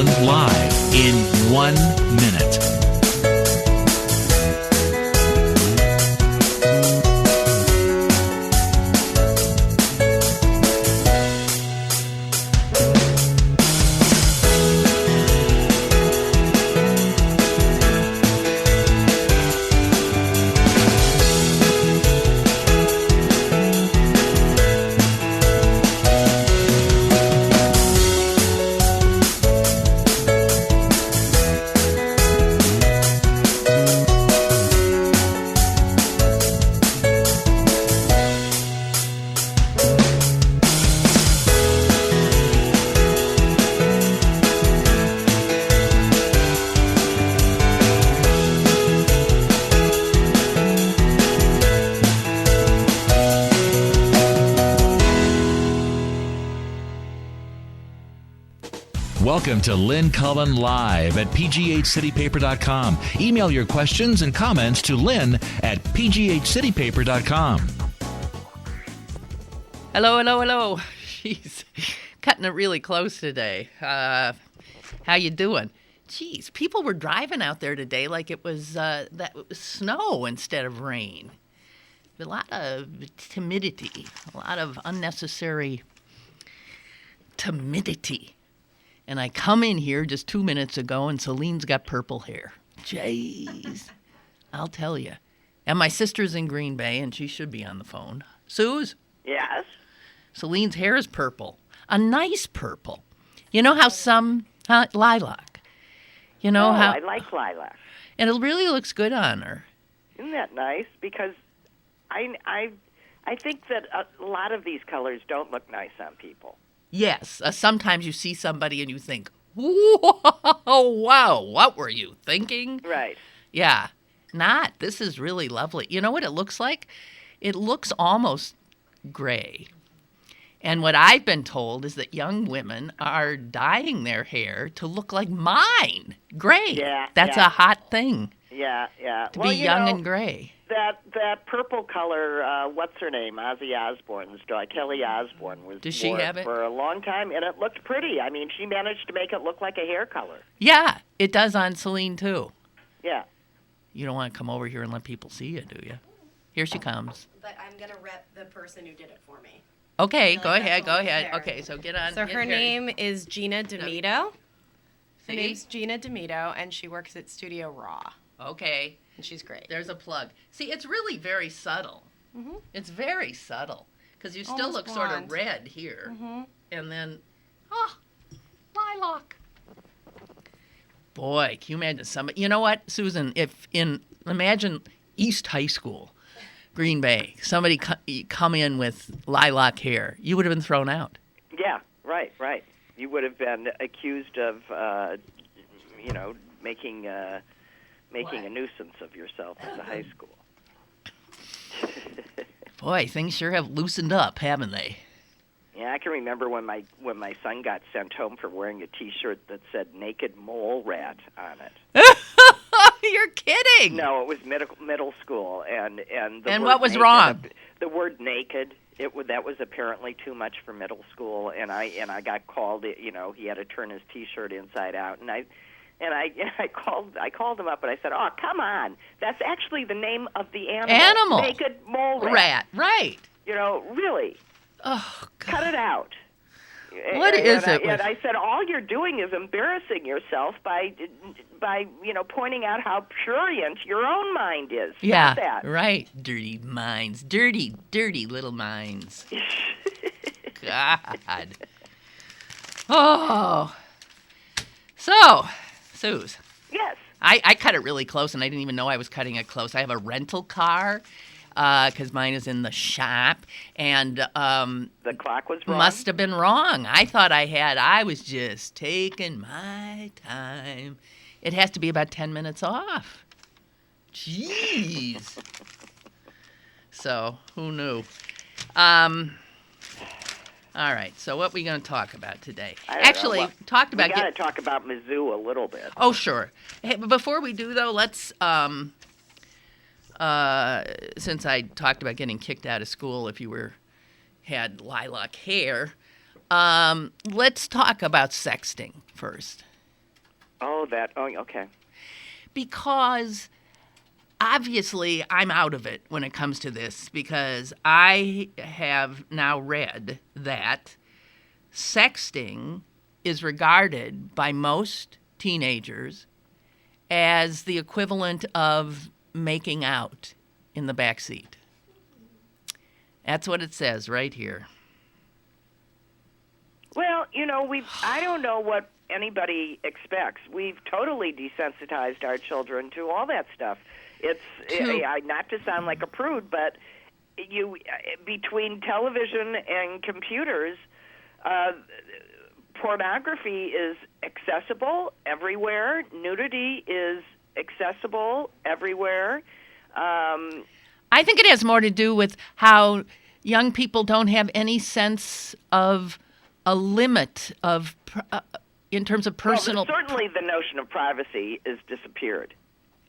Cullen live in 1 minute. Welcome to Lynn Cullen Live at pghcitypaper.com. Email your questions and comments to Lynn at pghcitypaper.com. Hello, hello, hello. Jeez, cutting it really close today. How you doing? Jeez, people were driving out there today like it was snow instead of rain. A lot of timidity, a lot of unnecessary timidity. And I come in here just 2 minutes ago, and Celine's got purple hair. Jeez, I'll tell you. And my sister's in Green Bay, and she should be on the phone. Suze? Yes? Celine's hair is purple. A nice purple. You know how some... lilac. You know how... I like lilac. And it really looks good on her. Isn't that nice? Because I think that a lot of these colors don't look nice on people. Yes. Sometimes you see somebody and you think, whoa, wow, what were you thinking? Right. Yeah. Not. This is really lovely. You know what it looks like? It looks almost gray. And what I've been told is that young women are dyeing their hair to look like mine. Gray. Yeah. That's a hot thing. Yeah, yeah. To be young and gray. That purple color, what's her name? Ozzy Osbourne's daughter, Kelly Osbourne, Does she have it? For a long time, and it looked pretty. I mean, she managed to make it look like a hair color. Yeah, it does on Celine, too. Yeah. You don't want to come over here and let people see you, do you? Here she comes. But I'm going to rep the person who did it for me. Okay, go ahead. There. Okay, so get on. So her name is Gina D'Amito. See? Her name's Gina D'Amito, and she works at Studio Raw. Okay. And she's great. There's a plug. See, it's really very subtle. Mm-hmm. It's very subtle because you still Almost look blonde. sort of red here. Mm-hmm. And then, lilac. Boy, can you imagine somebody? You know what, Susan? Imagine East High School, Green Bay, somebody come in with lilac hair, you would have been thrown out. Yeah, right. You would have been accused of, making a nuisance of yourself at the high school. Boy, things sure have loosened up, haven't they? Yeah, I can remember when my son got sent home for wearing a T-shirt that said "Naked Mole Rat" on it. You're kidding! No, it was middle school, and what was naked, wrong? The word "naked." That was apparently too much for middle school, and I got called. He had to turn his T-shirt inside out, and I called him up and I said, "Oh, come on! That's actually the name of the animal. Naked mole rat. Right? Really. Oh, God. Cut it out." What is it? And I said, all you're doing is embarrassing yourself by pointing out how prurient your own mind is. Yeah, that. Right. Dirty minds. Dirty little minds. God. Oh. So, Suze. Yes. I cut it really close, and I didn't even know I was cutting it close. I have a rental car because mine is in the shop, and the clock was wrong. Must have been wrong. I thought I was just taking my time. It has to be about 10 minutes off. Jeez. So, who knew? All right, so what are we going to talk about today? Actually, we got to talk about Mizzou a little bit. Oh, sure. Hey, but before we do, though, let's, since I talked about getting kicked out of school if you had lilac hair, let's talk about sexting first. Oh, okay. Because obviously I'm out of it when it comes to this, because I have now read that sexting is regarded by most teenagers as the equivalent of making out in the back seat. That's what it says right here. Well, I don't know what anybody expects. We've totally desensitized our children to all that stuff. Not to sound like a prude, but between television and computers, pornography is accessible everywhere. Nudity is accessible everywhere. I think it has more to do with how young people don't have any sense of a limit of in terms of personal. Well, certainly, the notion of privacy has disappeared.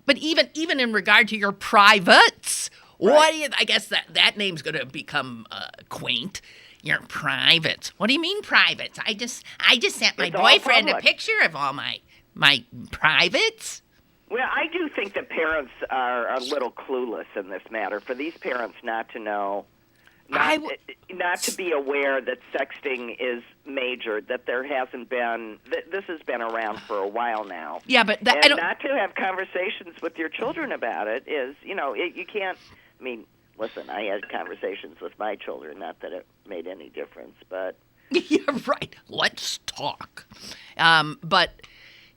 But even in regard to your privates, right. I guess that name's going to become quaint. Your privates. What do you mean privates? I just sent my boyfriend a picture of all my privates. Well, I do think that parents are a little clueless in this matter. For these parents not to know, not to be aware that sexting is major, that there hasn't been, this has been around for a while now. Yeah, but not to have conversations with your children about it is, you can't. I mean, listen, I had conversations with my children. Not that it made any difference, but you're right. Let's talk. But.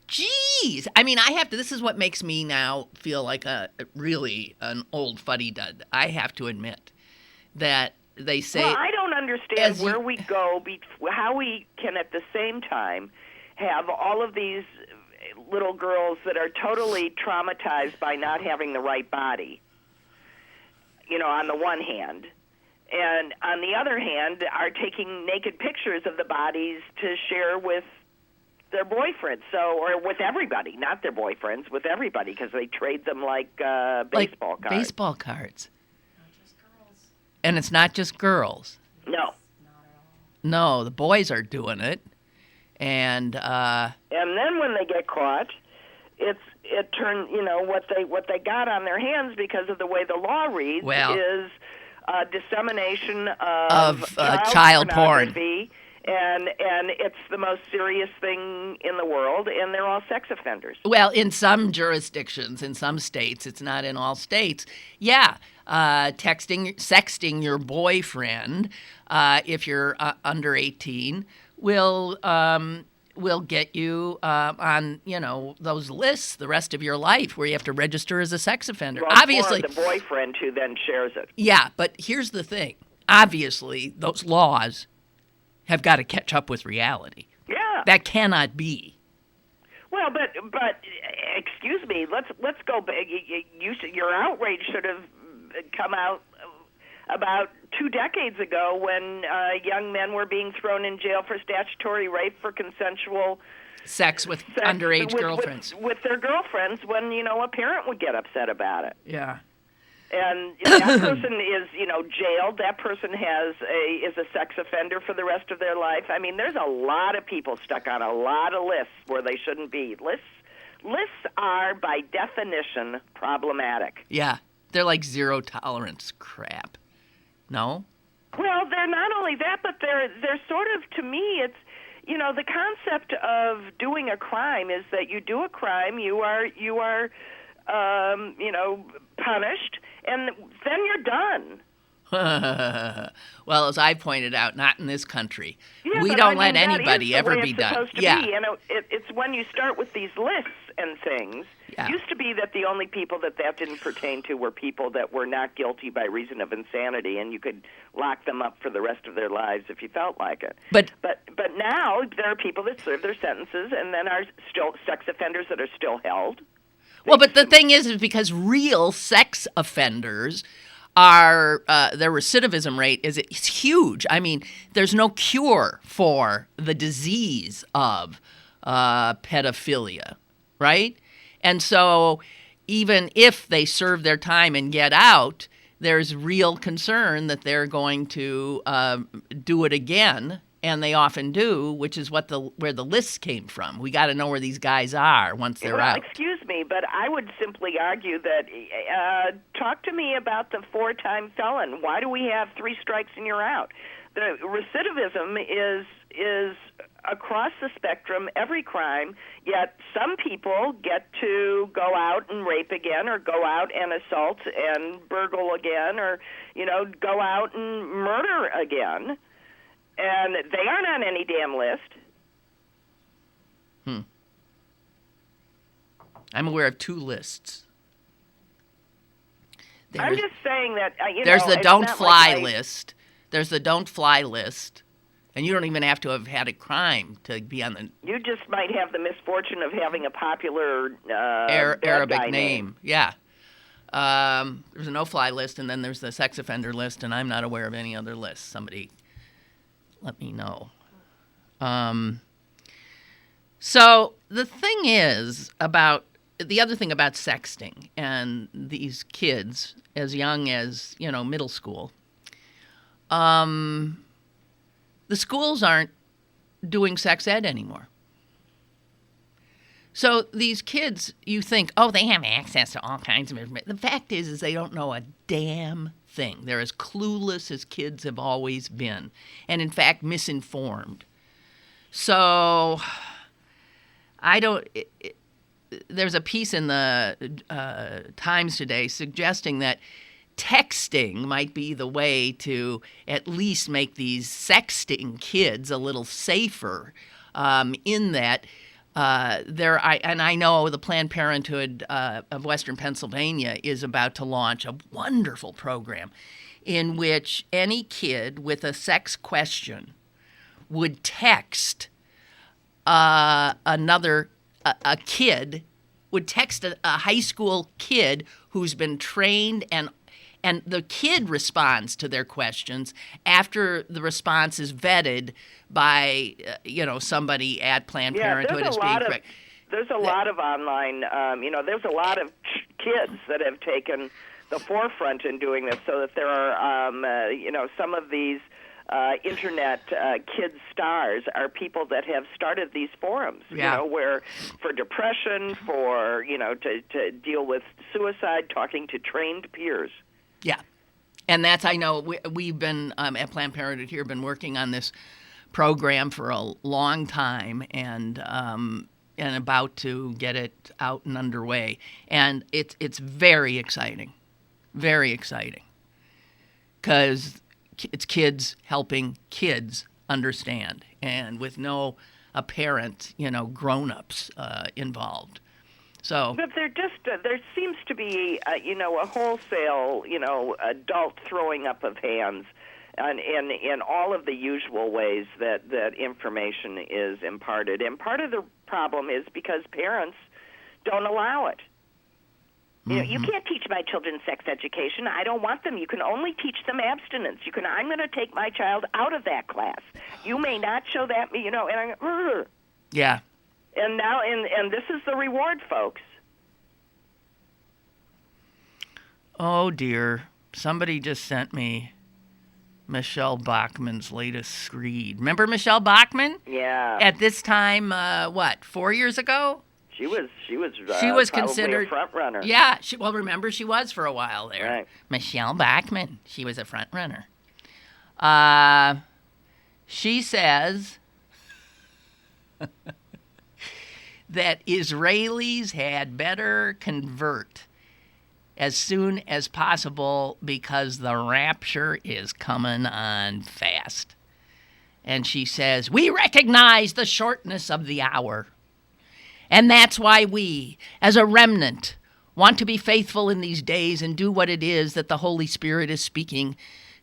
Geez, I mean, this is what makes me now feel like really an old fuddy-dud. I have to admit that they say... Well, I don't understand where we go, how we can at the same time have all of these little girls that are totally traumatized by not having the right body, on the one hand, and on the other hand are taking naked pictures of the bodies to share with their boyfriends, or with everybody, not their boyfriends, with everybody, because they trade them like baseball cards. Baseball cards. Not just girls. And it's not just girls. No. Not at all. No, the boys are doing it, and then when they get caught, it turns what they got on their hands because of the way the law reads is dissemination of child pornography. And it's the most serious thing in the world, and they're all sex offenders. Well, in some jurisdictions, in some states, it's not in all states. Yeah, sexting your boyfriend, if you're under 18, will get you on those lists the rest of your life where you have to register as a sex offender. Well, obviously, the boyfriend who then shares it. Yeah, but here's the thing. Obviously, those laws have got to catch up with reality. Yeah. That cannot be. Well, but excuse me, let's go back. Your outrage should have come out about 2 decades ago when young men were being thrown in jail for statutory rape for consensual sex with underage girlfriends. With their girlfriends when, a parent would get upset about it. Yeah. And that person is, jailed. That person is a sex offender for the rest of their life. I mean, there's a lot of people stuck on a lot of lists where they shouldn't be. Lists are, by definition, problematic. Yeah, they're like zero tolerance crap. No? Well, they're not only that, but they're sort of, to me, it's, the concept of doing a crime is that you do a crime, you are punished, and then you're done. Well, as I pointed out, not in this country. Yeah, we don't let anybody ever be done. Yeah, it's when you start with these lists and things. Yeah. It used to be that the only people that didn't pertain to were people that were not guilty by reason of insanity, and you could lock them up for the rest of their lives if you felt like it. But now there are people that serve their sentences and then are still sex offenders that are still held. Well, but the thing is because real sex offenders are their recidivism rate is huge. I mean, there's no cure for the disease of pedophilia, right? And so even if they serve their time and get out, there's real concern that they're going to do it again And they often do, which is where the lists came from. We got to know where these guys are once they're out. Excuse me, but I would simply argue that talk to me about the 4-time felon. Why do we have 3 strikes and you're out? The recidivism is across the spectrum, every crime, yet some people get to go out and rape again, or go out and assault and burgle again, or, go out and murder again. And they aren't on any damn list. I'm aware of 2 lists. I'm just saying that, there's the don't fly list. There's the don't fly list. And you don't even have to have had a crime to be on the... You just might have the misfortune of having a popular Arabic name. Yeah. There's a no-fly list, and then there's the sex offender list, and I'm not aware of any other lists. Somebody let me know. So the thing is the other thing about sexting and these kids as young as, middle school, the schools aren't doing sex ed anymore. So these kids, you think, they have access to all kinds of information. The fact is they don't know a damn thing. They're as clueless as kids have always been, and in fact misinformed. So there's a piece in the Times today suggesting that texting might be the way to at least make these sexting kids a little safer, in that I know the Planned Parenthood of Western Pennsylvania is about to launch a wonderful program in which any kid with a sex question would text a high school kid who's been trained, and the kid responds to their questions after the response is vetted by somebody at Planned Parenthood as being correct. There's a lot of online, there's a lot of kids that have taken the forefront in doing this, so that there are, some of these internet kid stars are people that have started these forums, where for depression, for, to deal with suicide, talking to trained peers. Yeah. And that's, I know, we've been, at Planned Parenthood here, been working on this program for a long time, and about to get it out and underway. And it's very exciting, because it's kids helping kids understand, and with no apparent, grown-ups involved. So, but there seems to be, a wholesale, adult throwing up of hands, and in all of the usual ways that information is imparted. And part of the problem is because parents don't allow it. You can't teach my children sex education. I don't want them. You can only teach them abstinence. I'm going to take my child out of that class. You may not show that, and yeah. And now, and this is the reward, folks. Oh, dear. Somebody just sent me Michelle Bachman's latest screed. Remember Michelle Bachman? Yeah. At this time, 4 years ago? She was considered a front runner. Yeah. Remember, she was for a while there. Right. Michelle Bachman. She was a front runner. She says that Israelis had better convert as soon as possible because the rapture is coming on fast. And she says, we recognize the shortness of the hour. And that's why we, as a remnant, want to be faithful in these days and do what it is that the Holy Spirit is speaking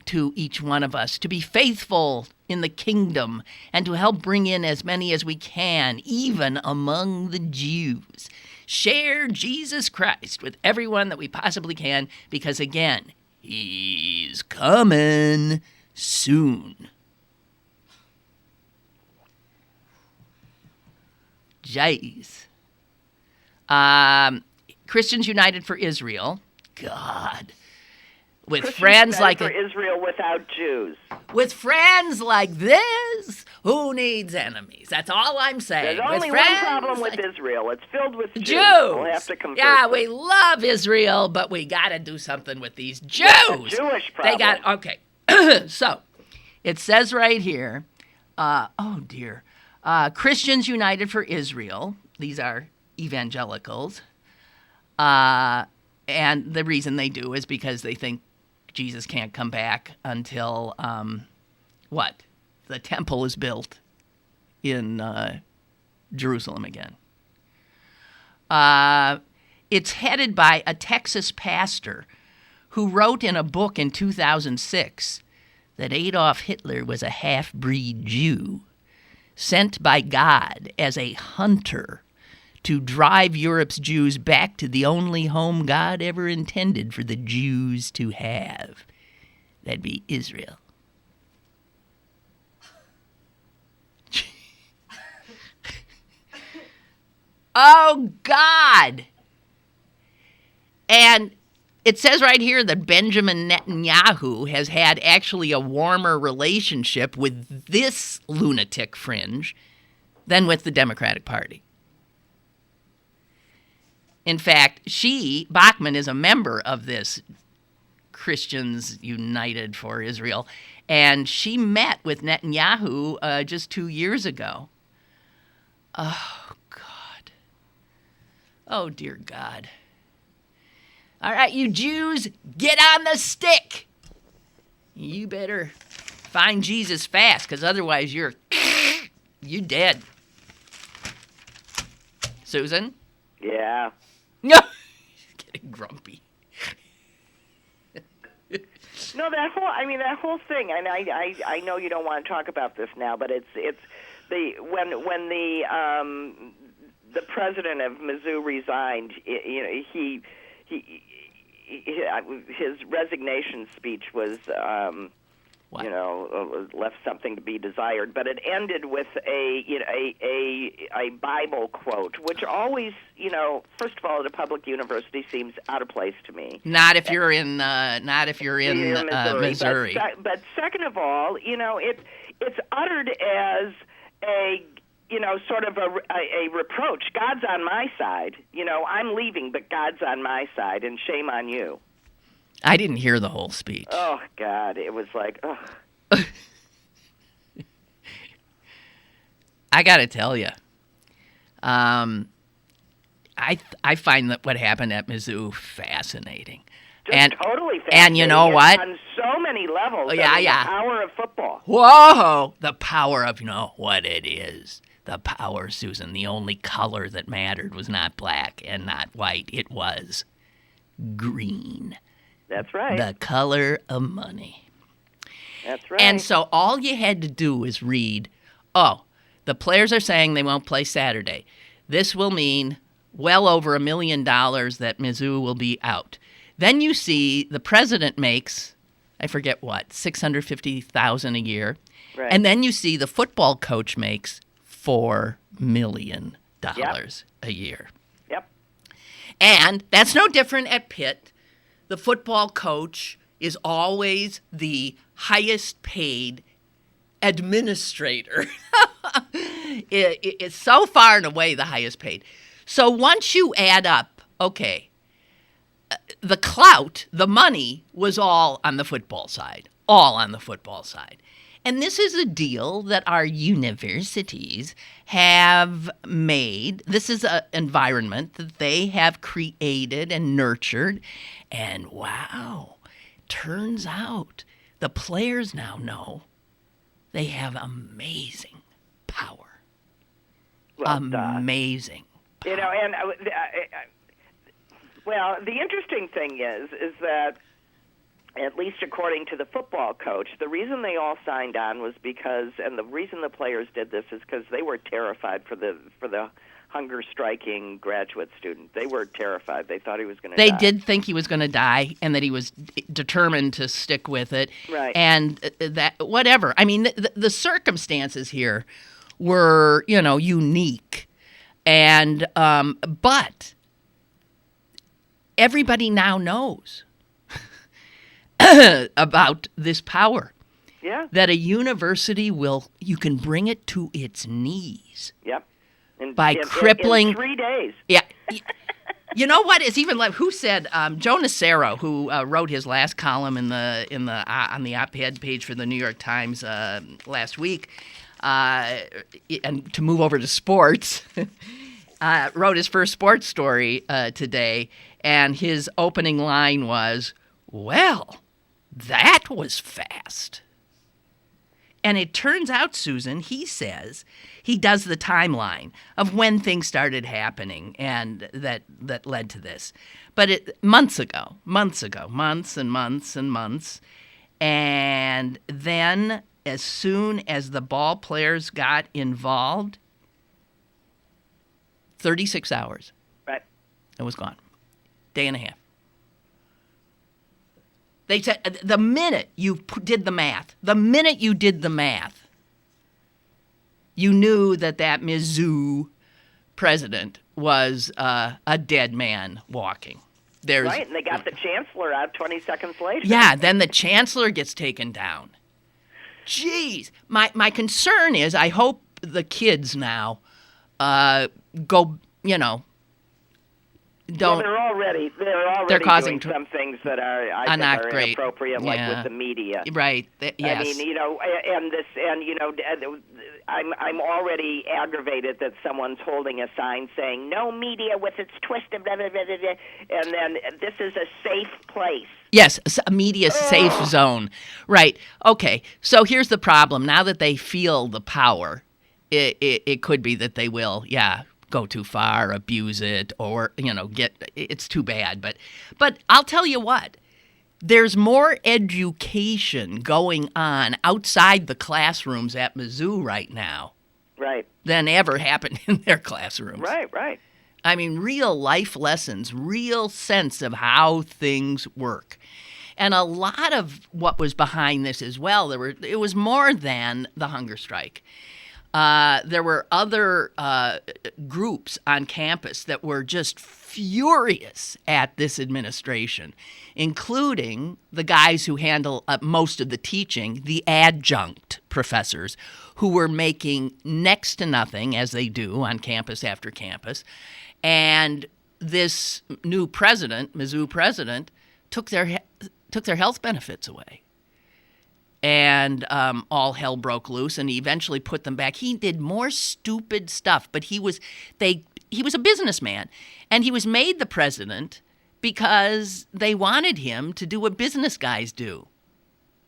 to each one of us, to be faithful in the kingdom and to help bring in as many as we can, even among the Jews. Share Jesus Christ with everyone that we possibly can, because again, he's coming soon. Jeez. Christians United for Israel. God. With friends like for Israel without Jews. With friends like this, Who needs enemies? That's all I'm saying. There's only one problem with Israel. It's filled with Jews. We'll have to convert Yeah, them. we love Israel, but we got to do something with these Jews. It's a Jewish problem. They got, okay. So, it says right here, Christians United for Israel. These are evangelicals. And the reason they do is because they think Jesus can't come back until, the temple is built in Jerusalem again. It's headed by a Texas pastor who wrote in a book in 2006 that Adolf Hitler was a half-breed Jew sent by God as a hunter to drive Europe's Jews back to the only home God ever intended for the Jews to have. That'd be Israel. Oh, God. And it says right here that Benjamin Netanyahu has had actually a warmer relationship with this lunatic fringe than with the Democratic Party. In fact, Bachman, is a member of this Christians United for Israel, and she met with Netanyahu just 2 years ago. Oh, God. Oh, dear God. All right, you Jews, get on the stick. You better find Jesus fast, because otherwise you're dead. Susan? Yeah. No. Getting grumpy. No, that whole thing, and I know you don't want to talk about this now, but it's when the president of Mizzou resigned, his resignation speech was left something to be desired, but it ended with a Bible quote, which always, first of all, at a public university seems out of place to me. Not if you're in Missouri. But second of all, it's uttered as a sort of a reproach. God's on my side. I'm leaving, but God's on my side, and shame on you. I didn't hear the whole speech. Oh, God. It was like, ugh. I got to tell you, I find that what happened at Mizzou fascinating. Just totally fascinating. And you know what? On so many levels. The power of football. Whoa! The power of, what it is. The power, Susan. The only color that mattered was not black and not white. It was green. That's right. The color of money. That's right. And so all you had to do is read, the players are saying they won't play Saturday. This will mean well over $1 million that Mizzou will be out. Then you see the president makes, I forget what, $650,000 a year. Right. And then you see the football coach makes $4 million a year. Yep. And that's no different at Pitt. The football coach is always the highest paid administrator. It's so far and away the highest paid. So once you add up, the clout, the money was all on the football side. And this is a deal that our universities have made. This is an environment that they have created and nurtured. And wow, turns out the players now know they have amazing power. Well, amazing power. Well, the interesting thing is that, at least according to the football coach, the reason they all signed on was because, and the reason the players did this is because they were terrified for the hunger-striking graduate student. They were terrified. They thought he was going to die. They did think he was going to die, and that he was determined to stick with it. Right. And that, whatever. I mean, the circumstances here were, unique. And, but everybody now knows about this power. Yeah. that a university you can bring it to its knees. Yep. By crippling... in 3 days. Yeah. You know what? It's even like, who said, Joe Nacero, who wrote his last column on the op-ed page for the New York Times last week, and to move over to sports, wrote his first sports story today, and his opening line was, "Well, that was fast." And it turns out, Susan, he says, he does the timeline of when things started happening and that led to this. But months and months and months. And then as soon as the ball players got involved, 36 hours. Right. It was gone. Day and a half. They said the minute you did the math, you knew that Mizzou president was a dead man walking. Right, and they got the chancellor out 20 seconds later. Yeah, then the chancellor gets taken down. Jeez. My concern is I hope the kids now go, don't. Well, they're causing doing some things that I think not are great. inappropriate, like with the media. Right. Yes. I mean, I'm already aggravated that someone's holding a sign saying "No media with its twisted," blah, blah, blah, blah, blah, and then this is a safe place. Yes, a media safe zone. Right. Okay. So here's the problem. Now that they feel the power, it could be that they will, go too far, abuse it, or it's too bad. But I'll tell you what, there's more education going on outside the classrooms at Mizzou right now, right, than ever happened in their classrooms. Right. I mean, real life lessons, real sense of how things work. And a lot of what was behind this as well, it was more than the hunger strike. There were other groups on campus that were just furious at this administration, including the guys who handle most of the teaching, the adjunct professors, who were making next to nothing, as they do on campus after campus. And this new president, Mizzou president, took their health benefits away. And all hell broke loose, and he eventually put them back. He did more stupid stuff, but he was a businessman, and he was made the president because they wanted him to do what business guys do,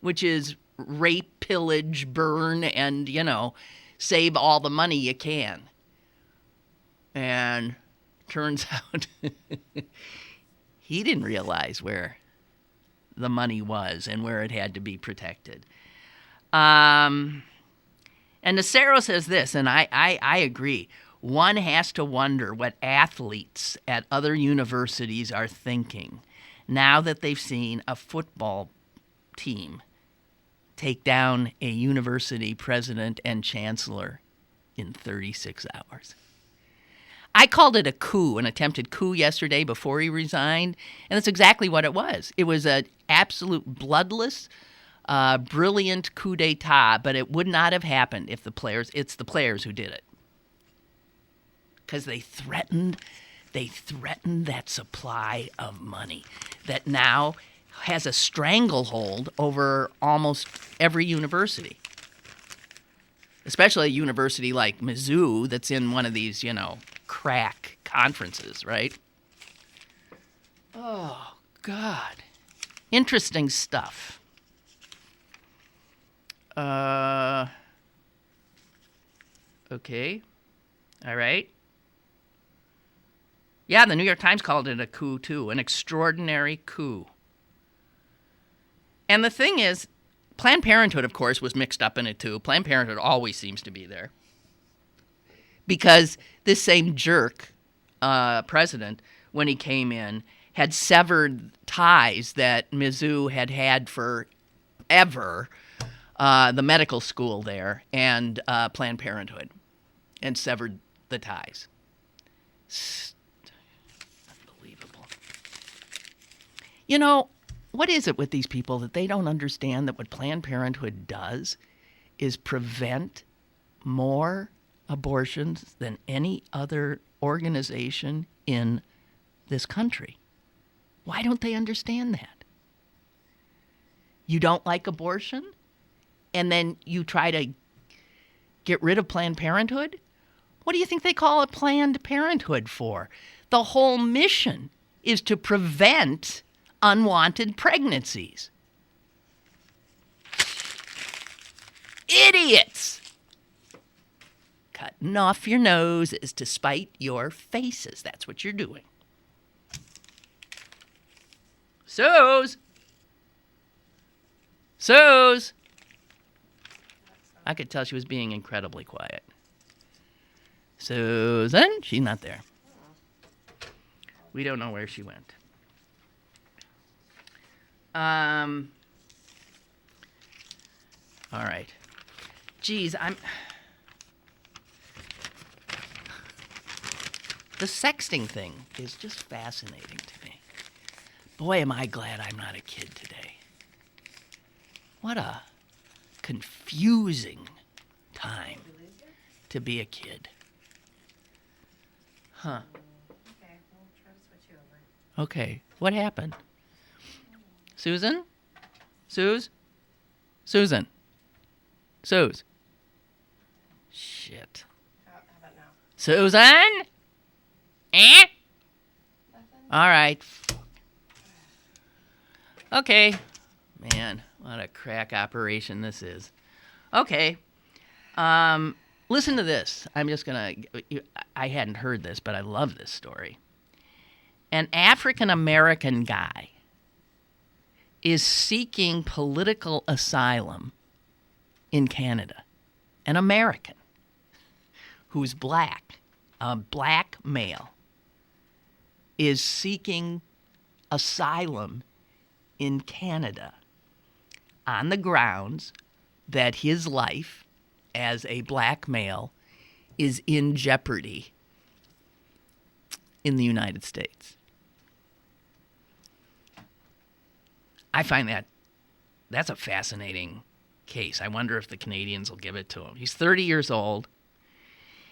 which is rape, pillage, burn, and, save all the money you can. And turns out he didn't realize where the money was and where it had to be protected. And Nacero says this, and I agree. One has to wonder what athletes at other universities are thinking now that they've seen a football team take down a university president and chancellor in 36 hours. I called it a coup, an attempted coup yesterday before he resigned, and that's exactly what it was. It was an absolute bloodless, brilliant coup d'etat, but it would not have happened if it's the players who did it. Because they threatened that supply of money that now has a stranglehold over almost every university. Especially a university like Mizzou that's in one of these, crack conferences, right? Oh, God. Interesting stuff. Okay. All right. Yeah, the New York Times called it a coup, too. An extraordinary coup. And the thing is, Planned Parenthood, of course, was mixed up in it, too. Planned Parenthood always seems to be there. Because this same jerk, president, when he came in, had severed ties that Mizzou had forever, the medical school there, and Planned Parenthood, and severed the ties. Unbelievable. What is it with these people that they don't understand that what Planned Parenthood does is prevent more abortions than any other organization in this country? Why don't they understand that? You don't like abortion, and then you try to get rid of Planned Parenthood? What do you think they call it Planned Parenthood for? The whole mission is to prevent unwanted pregnancies. Idiots! Cutting off your nose is to spite your faces. That's what you're doing. Suze! Suze! I could tell she was being incredibly quiet. Susan? She's not there. We don't know where she went. All right. Geez, the sexting thing is just fascinating to me. Boy, am I glad I'm not a kid today. What a confusing time to be a kid. Huh. Okay, we'll try to switch you over. Okay, what happened? Susan? Suze? Susan? Suze? Shit. How about now? Susan? Eh? All right. Okay. Man, what a crack operation this is. Okay. Listen to this. I'm just going to... I hadn't heard this, but I love this story. An African-American guy is seeking political asylum in Canada. An American who's black, a black male, is seeking asylum in Canada on the grounds that his life as a black male is in jeopardy in the United States. I find that's a fascinating case. I wonder if the Canadians will give it to him. He's 30 years old.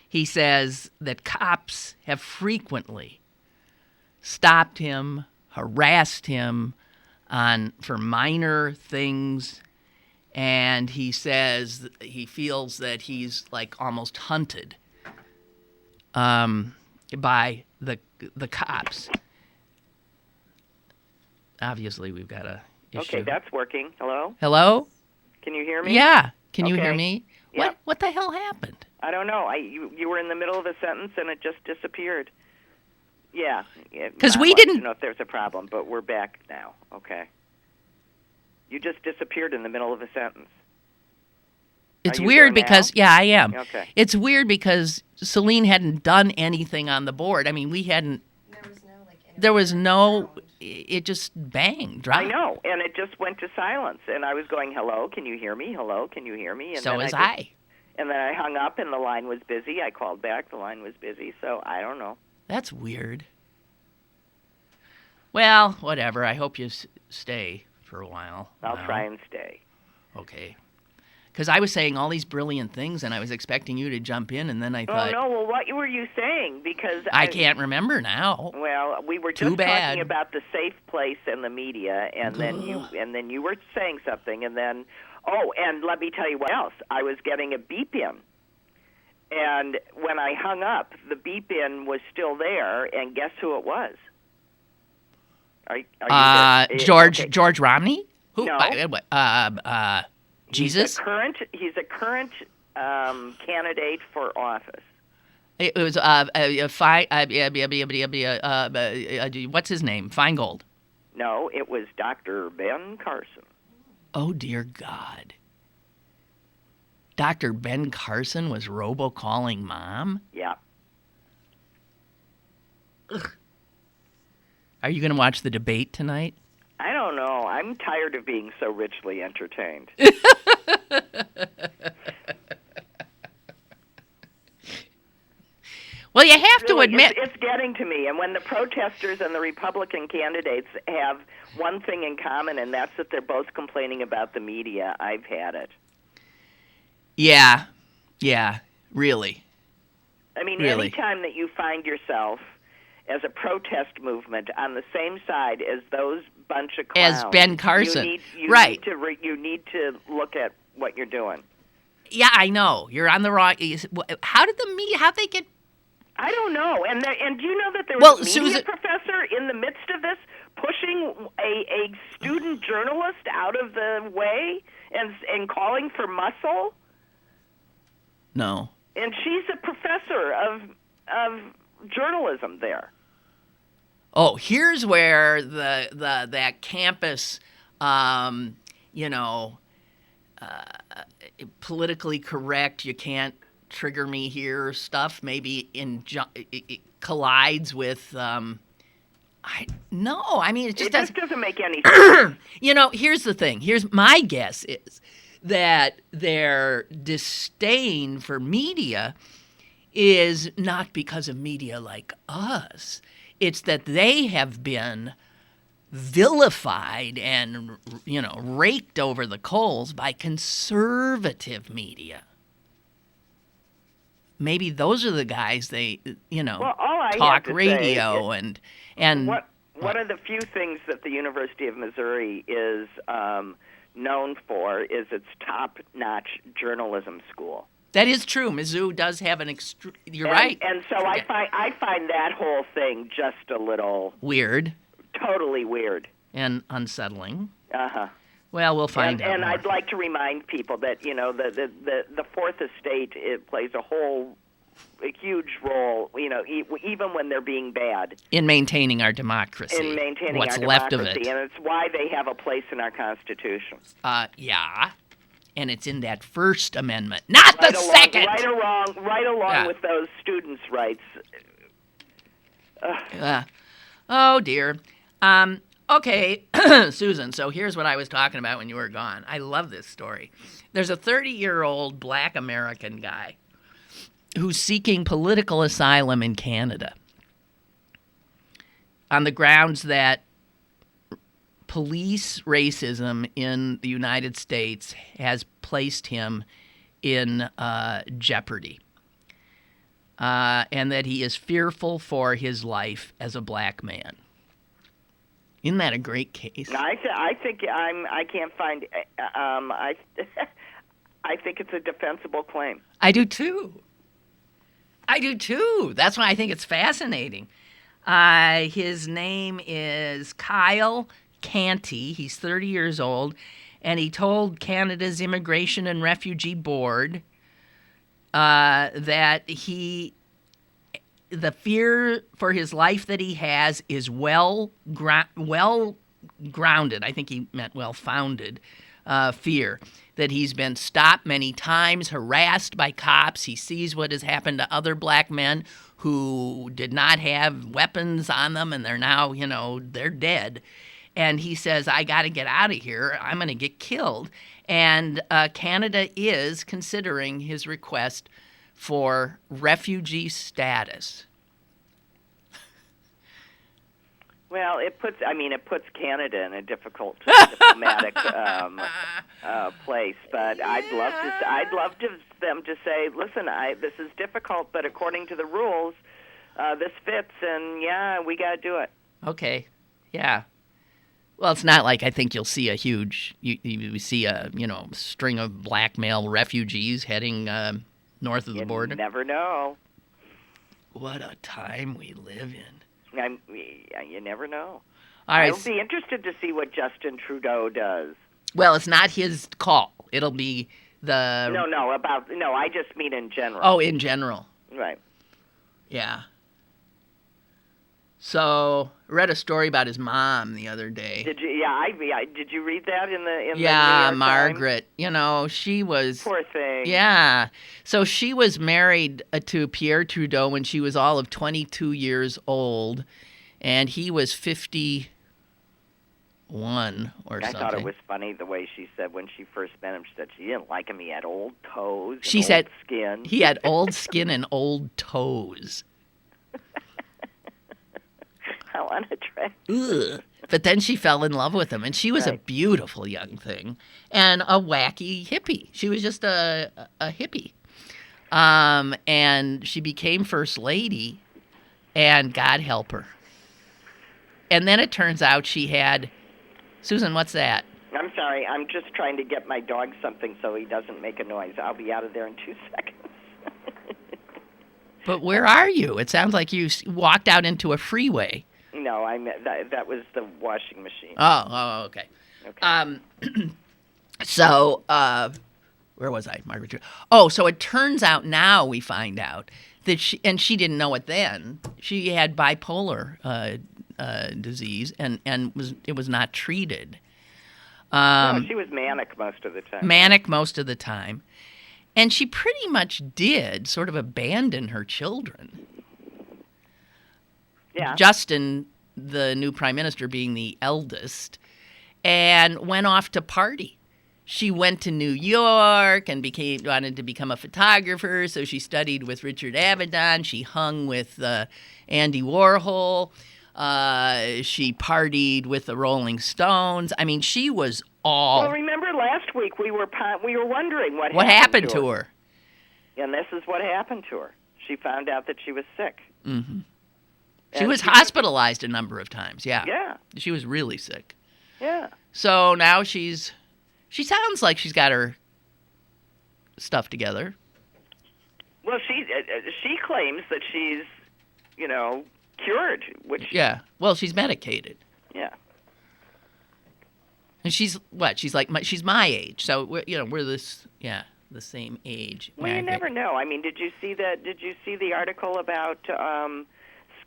He says that cops have frequently stopped him, harassed him for minor things, and he says he feels that he's like almost hunted by the cops. Obviously, we've got a issue. Okay, that's working. Hello? Hello? Can you hear me? Yeah. Can you hear Okay. me? Yep. What the hell happened? I don't know. You were in the middle of a sentence and it just disappeared. Yeah. 'Cause I we wanted didn't- to know if there's a problem, but we're back now. Okay. You just disappeared in the middle of a sentence. It's Are you weird there because, now? yeah, I am. Okay. It's weird because Celine hadn't done anything on the board. I mean, we hadn't, there was no, it just banged, I right? know, and it just went to silence, and I was going, hello, can you hear me? Hello, can you hear me? And So then was just- I. And then I hung up, and the line was busy. I called back, the line was busy, so I don't know. That's weird. Well, whatever. I hope you stay for a while. I'll now. try and stay. Okay. Because I was saying all these brilliant things, and I was expecting you to jump in, and then I Oh, thought, no, well, what were you saying? Because I can't remember now. Well, we were Too just bad. talking about the safe place and the media, and then you were saying something, and then and let me tell you what else. I was getting a beep in, and when I hung up, the beep in was still there, and guess who it was? Are you there? George Okay. George Romney? Who? No. Jesus? He's a current candidate for office. It was what's his name? Feingold. No, it was Dr. Ben Carson. Oh dear God. Dr. Ben Carson was robocalling Mom? Yeah. Ugh. Are you going to watch the debate tonight? I don't know. I'm tired of being so richly entertained. Well, you have to Really, admit. it's getting to me. And when the protesters and the Republican candidates have one thing in common, and that's that they're both complaining about the media. I've had it. Yeah, really. I mean, Really? anytime that you find yourself as a protest movement on the same side as those bunch of clowns, As Ben Carson. you need to look at what you're doing. Yeah, I know. You're on the wrong. How did the media? How'd they get? I don't know. And do you know that there was a media Susan, professor in the midst of this pushing a student journalist out of the way and calling for muscle? No. And she's a professor of journalism there. Oh, here's where that campus, politically correct, you can't trigger me here stuff maybe it collides with. It just doesn't make any sense. Here's the thing. Here's my guess is that their disdain for media is not because of media like us. It's that they have been vilified and, raked over the coals by conservative media. Maybe those are the guys they, talk radio and one of the few things that the University of Missouri is known for is its top-notch journalism school. That is true. Mizzou does have you're right. And so I find that whole thing just a little weird. Totally weird. And unsettling. Uh-huh. Well, we'll find out. And more. I'd like to remind people that, the Fourth Estate, it plays a huge role, even when they're being bad. In maintaining our democracy. In maintaining what's our left democracy. of it. And it's why they have a place in our Constitution. Yeah. And it's in that First Amendment, not the Second. Right along with those students' rights. Oh, dear. Okay, Susan, so here's what I was talking about when you were gone. I love this story. There's a 30-year-old black American guy who's seeking political asylum in Canada on the grounds that police racism in the United States has placed him in jeopardy, and that he is fearful for his life as a black man. Isn't that a great case? I think I can't find. I think it's a defensible claim. I do too. That's why I think it's fascinating. His name is Kyle Canty. He's 30 years old, and he told Canada's Immigration and Refugee Board that the fear for his life that he has is well grounded. I think he meant well-founded fear. That he's been stopped many times, harassed by cops. He sees what has happened to other black men who did not have weapons on them, and they're now, they're dead. And he says, I got to get out of here. I'm going to get killed. And Canada is considering his request for refugee status. Well, it puts Canada in a difficult diplomatic place. But I'd love them to say, listen, this is difficult, but according to the rules, this fits, and we got to do it. Okay, yeah. Well, it's not like I think you'll see a huge, you see a string of black male refugees heading north of the border. You never know. What a time we live in. You never know. All right. I'll be interested to see what Justin Trudeau does. Well, it's not his call. It'll be the... No, I just mean in general. Oh, in general. Right. Yeah. So, I read a story about his mom the other day. Did you? Yeah, did you read that in the New York Margaret. Times? She was... Poor thing. Yeah. So she was married to Pierre Trudeau when she was all of 22 years old, and he was 51 or something. I thought it was funny the way she said when she first met him, she said she didn't like him. He had old toes and old skin. He had old skin and old toes. How unattractive. Ugh. But then she fell in love with him, and she was a Right. beautiful young thing and a wacky hippie. She was just a hippie. And she became first lady, and God help her. And then it turns out she had, Susan, what's that? I'm sorry. I'm just trying to get my dog something so he doesn't make a noise. I'll be out of there in 2 seconds. But where are you? It sounds like you walked out into a freeway. No, that was the washing machine. Oh, okay. Okay. So, where was I, Margaret? Oh, so it turns out now we find out that she didn't know it then. She had bipolar disease, and it was not treated. No, she was manic most of the time. Manic most of the time. And she pretty much did sort of abandon her children. Yeah. Justin, the new prime minister, being the eldest, and went off to party. She went to New York and wanted to become a photographer, so she studied with Richard Avedon. She hung with Andy Warhol. She partied with the Rolling Stones. I mean, she was all. Well, remember last week we were wondering what happened to her. And this is what happened to her. She found out that she was sick. Mm-hmm. She And was hospitalized a number of times. Yeah. Yeah. She was really sick. Yeah. So now she sounds like she's got her stuff together. Well, she claims that she's, cured, which Yeah. Well, she's medicated. yeah. And she's what? She's my age. So we're the same age. Well, you never know. I mean, did you see the article about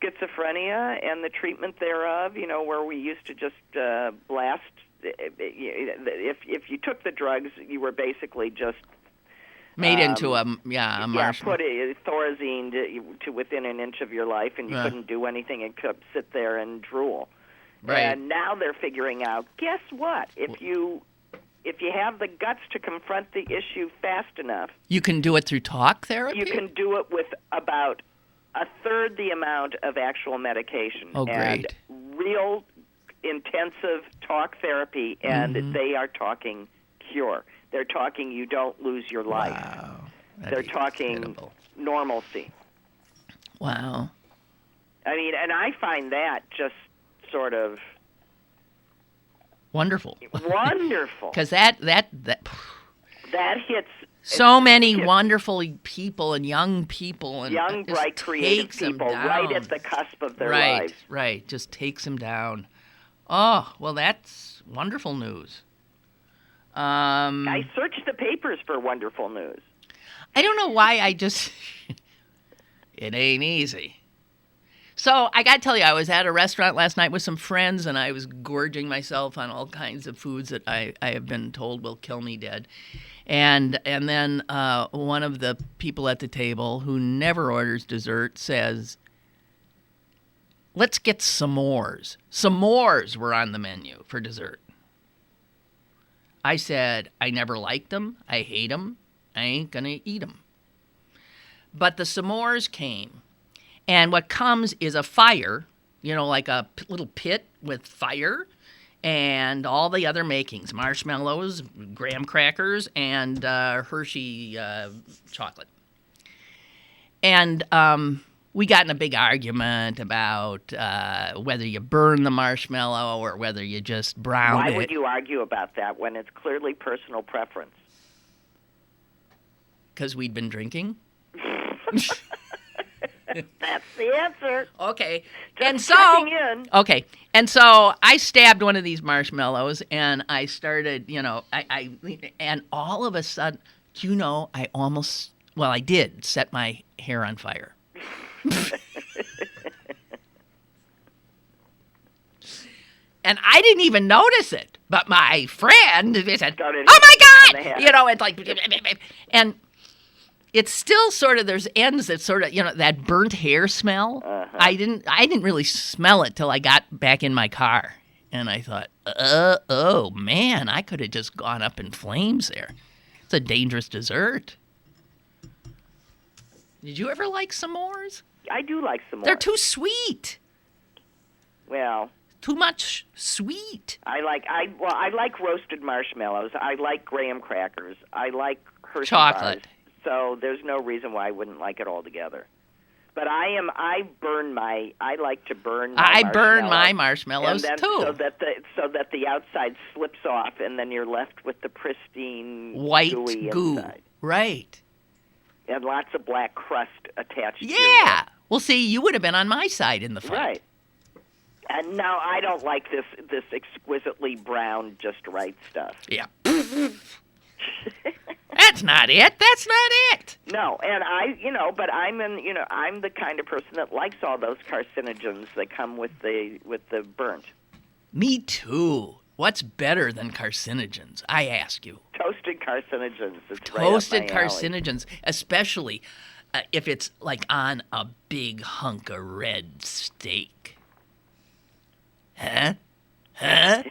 schizophrenia and the treatment thereof? Where we used to just blast. If you took the drugs, you were basically just made into a marshmallow. Yeah, put Thorazine to within an inch of your life, and you couldn't do anything and could sit there and drool. Right. And now they're figuring out, guess what? If you have the guts to confront the issue fast enough, you can do it through talk therapy? you can do it with about a third the amount of actual medication. Oh, great. And real intensive talk therapy, and they are talking cure. They're talking you don't lose your life. Wow. They're talking incredible. Normalcy. Wow. I mean, and I find that just sort of wonderful. Wonderful. Because that hits so many wonderful people and young people and young, just bright, creative takes 'em people down. right at the cusp of their lives. Right. Just takes them down. Oh, well, that's wonderful news. I searched the papers for wonderful news. I don't know why it ain't easy. So I got to tell you, I was at a restaurant last night with some friends, and I was gorging myself on all kinds of foods that I have been told will kill me dead. And then one of the people at the table, who never orders dessert, says, "Let's get s'mores." S'mores were on the menu for dessert. I said, I never liked them. I hate them. I ain't going to eat them. But the s'mores came. And what comes is a fire, like a little pit with fire and all the other makings, marshmallows, graham crackers, and Hershey chocolate. And we got in a big argument about whether you burn the marshmallow or whether you just brown it. Why would you argue about that when it's clearly personal preference? Because we'd been drinking. That's the answer. Okay. Just checking in. Okay. And so I stabbed one of these marshmallows, and I started, and all of a sudden, I did set my hair on fire. And I didn't even notice it, but my friend said, Started "Oh my God!" hitting It's like, and it's still sort of, there's ends that sort of, that burnt hair smell. Uh-huh. I didn't really smell it till I got back in my car, and I thought, oh man, I could have just gone up in flames there. It's a dangerous dessert. Did you ever like s'mores? I do like s'mores. They're too sweet. Well, too much sweet. I like roasted marshmallows. I like graham crackers. I like Hershey Chocolate. bars. So there's no reason why I wouldn't like it all together. But I like to burn my I burn marshmallow, my marshmallows and then, too. So that the outside slips off, and then you're left with the pristine White gooey goo. inside. Right. And lots of black crust attached to your Yeah. lip. Well, see, you would have been on my side in the fight. Right. And now I don't like this exquisitely brown, just right stuff. Yeah. That's not it. That's not it. No, and but I'm the kind of person that likes all those carcinogens that come with the burnt. Me too. What's better than carcinogens? I ask you. Toasted carcinogens. It's Toasted right up my alley. carcinogens, especially if it's like on a big hunk of red steak. Huh? Huh?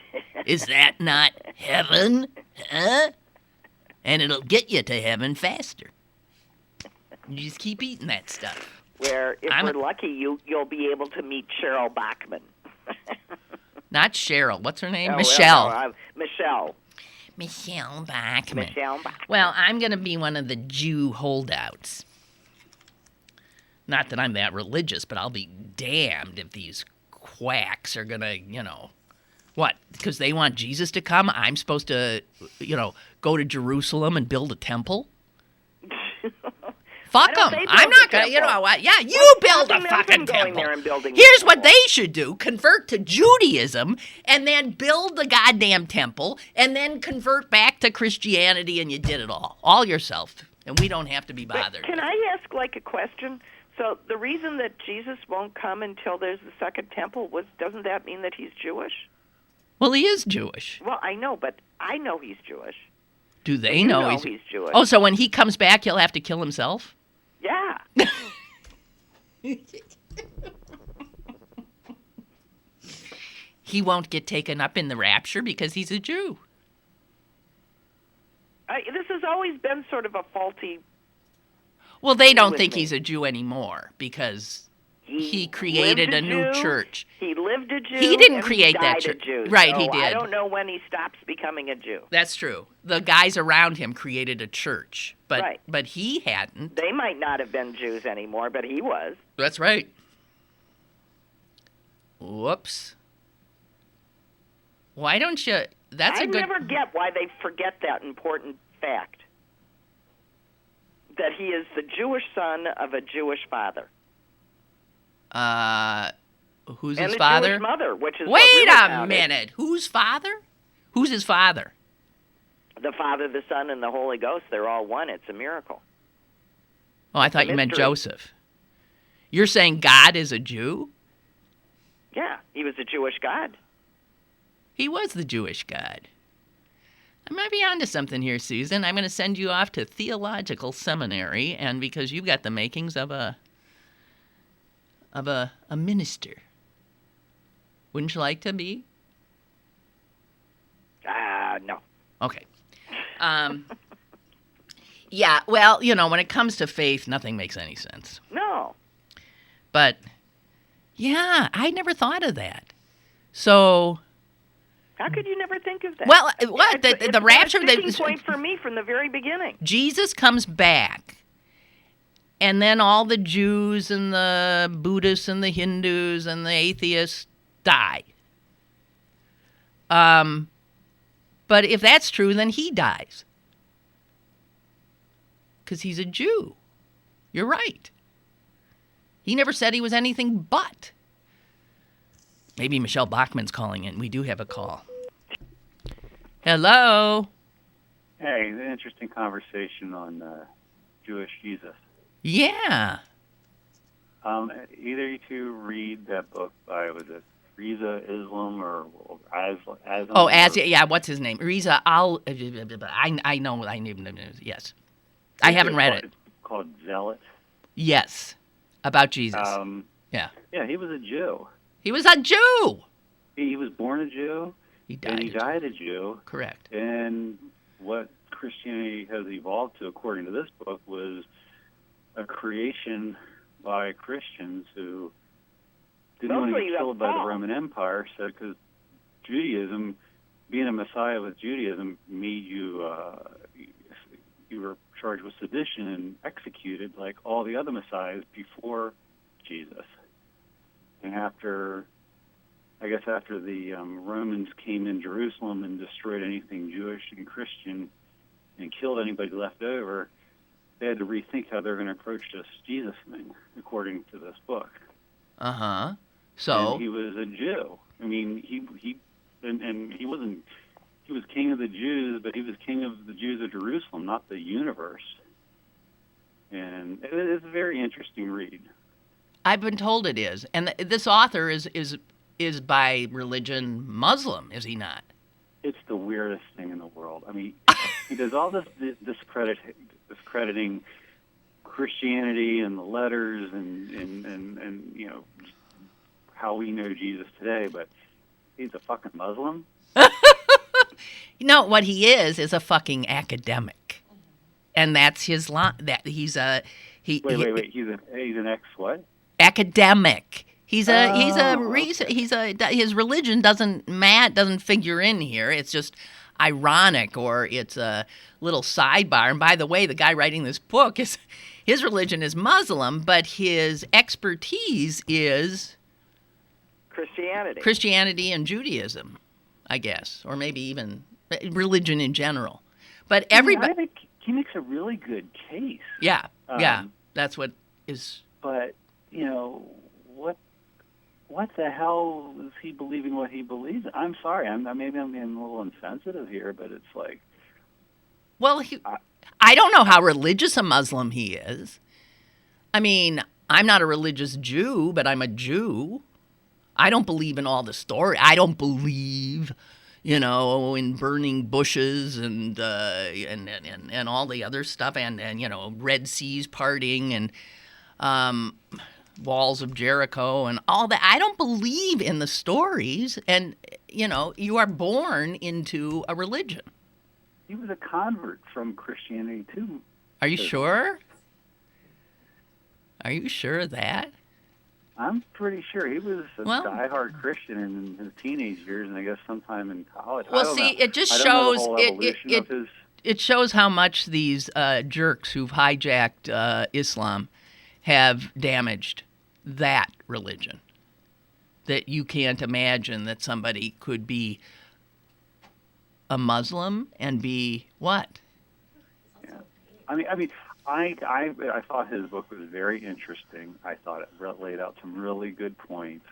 Is that not heaven? Huh? And it'll get you to heaven faster. You just keep eating that stuff. Where, if we're lucky, you'll be able to meet Cheryl Bachman. Not Cheryl. What's her name? Oh, Michelle. Well, no, Michelle. Michelle Bachman. Michelle Bachman. Well, I'm going to be one of the Jew holdouts. Not that I'm that religious, but I'll be damned if these quacks are going to, what? Because they want Jesus to come, I'm supposed to, go to Jerusalem and build a temple? Fuck them. I'm not going to, you know what? Yeah, you build a fucking temple. Here's what they should do. Convert to Judaism and then build the goddamn temple and then convert back to Christianity, and you did it all yourself. And we don't have to be bothered. But can I ask, a question? So the reason that Jesus won't come until there's the second temple, doesn't that mean that he's Jewish? Well, he is Jewish. Well, I know, but I know he's Jewish. Do they know he's Jewish? Oh, so when he comes back, he'll have to kill himself? Yeah. He won't get taken up in the rapture because he's a Jew. This has always been sort of a faulty... Well, they don't think he's a Jew anymore because he created a new church. He lived a Jew. He didn't create that church. Right, so he did. I don't know when he stops becoming a Jew. That's true. The guys around him created a church, but right. But he hadn't. They might not have been Jews anymore, but he was. That's right. Whoops. Why don't you... I never get why they forget that important fact. That he is the Jewish son of a Jewish father. Who's and his father? Jewish mother, which is Wait a minute. Whose father? Who's his father? The Father, the Son, and the Holy Ghost. They're all one. It's a miracle. Oh, I thought you meant Joseph. You're saying God is a Jew? Yeah, he was a Jewish God. He was the Jewish God. I might be onto something here, Susan. I'm going to send you off to theological seminary, and because you've got the makings of a minister. Wouldn't you like to be? No. Okay. Yeah, well, when it comes to faith, nothing makes any sense. No. But, yeah, I never thought of that. So... How could you never think of that? Well, what? The rapture... It's a sticking point for me from the very beginning. Jesus comes back, and then all the Jews and the Buddhists and the Hindus and the atheists die. But if that's true, then he dies. Because he's a Jew. You're right. He never said he was anything but. Maybe Michelle Bachman's calling in. We do have a call. Hello? Hey, an interesting conversation on Jewish Jesus. Yeah. Either you two read that book by, was it Reza Aslan or Aslan? Oh, yeah, what's his name? Reza I know, yes. I haven't read it. It's called Zealot. Yes, about Jesus. Yeah, he was a Jew. He was a Jew! He was born a Jew. He died and he died a Jew. Correct. And what Christianity has evolved to, according to this book, was a creation by Christians who didn't want to Mostly get killed by the Paul. Roman Empire, so because Judaism, being a Messiah with Judaism, made you you were charged with sedition and executed like all the other Messiahs before Jesus. And after the Romans came in Jerusalem and destroyed anything Jewish and Christian and killed anybody left over, they had to rethink how they're going to approach this Jesus thing, according to this book. Uh-huh. So And he was a Jew. I mean, he wasn't. He was king of the Jews, but he was king of the Jews of Jerusalem, not the universe. And it's a very interesting read. I've been told it is. And this author is by religion Muslim, is he not? It's the weirdest thing in the world. I mean, he does all this discrediting Christianity and the letters and you know how we know Jesus today, but he's a fucking Muslim. You know what he is a fucking academic, and that's his line. That he's a he. Wait. He's an ex what? Academic. His okay. His religion doesn't figure in here. It's just ironic, or it's a little sidebar. And by the way, the guy writing this book his religion is Muslim, but his expertise is Christianity and Judaism, I guess, or maybe even religion in general. But everybody, I think he makes a really good case. yeah, that's what is. But you know what the hell is he believing what he believes? I'm sorry, maybe I'm being a little insensitive here, but it's like, well, I don't know how religious a Muslim he is. I mean, I'm not a religious Jew, but I'm a Jew. I don't believe in all the story. I don't believe, in burning bushes and all the other stuff, and Red Seas parting and walls of Jericho and all that. I don't believe in the stories, and you are born into a religion. He was a convert from Christianity too. Are you sure? Are you sure of that? I'm pretty sure he was a diehard Christian in his teenage years, and I guess sometime in college. Well, see, it just shows it shows how much these jerks who've hijacked Islam have damaged that religion. That you can't imagine that somebody could be a Muslim and be what? Yeah, I mean, I thought his book was very interesting. I thought it laid out some really good points.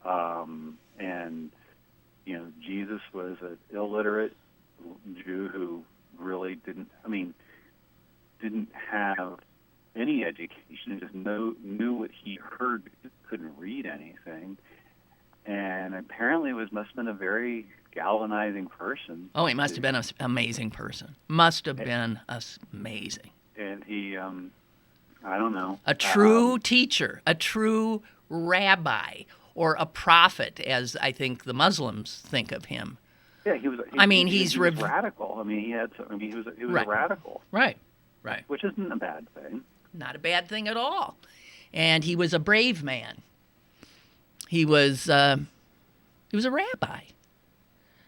And Jesus was an illiterate Jew who really didn't have any education. Just knew what he heard, but couldn't read anything. And apparently must have been a very galvanizing person. Oh, he must have been an amazing person. Must have been amazing. And he, I don't know. A true teacher, a true rabbi, or a prophet, as I think the Muslims think of him. Yeah, he was. He's radical. He was a radical. Right. Which isn't a bad thing. Not a bad thing at all. And he was a brave man. He was a rabbi.